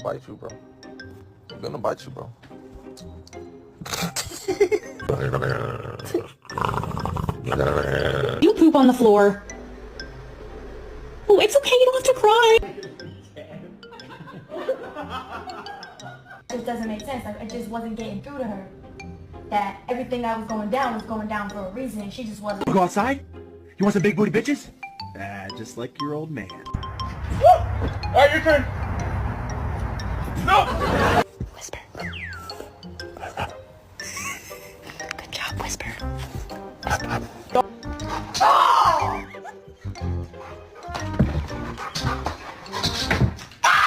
bite you, bro. I'm gonna bite you, bro. You poop on the floor. Oh, it's okay, you don't have to cry. It doesn't make sense. Like, it just wasn't getting through to her that everything that was going down for a reason, and she just wasn't. Wanna go outside? You want some big booty bitches? Just like your old man. Alright, your turn. No!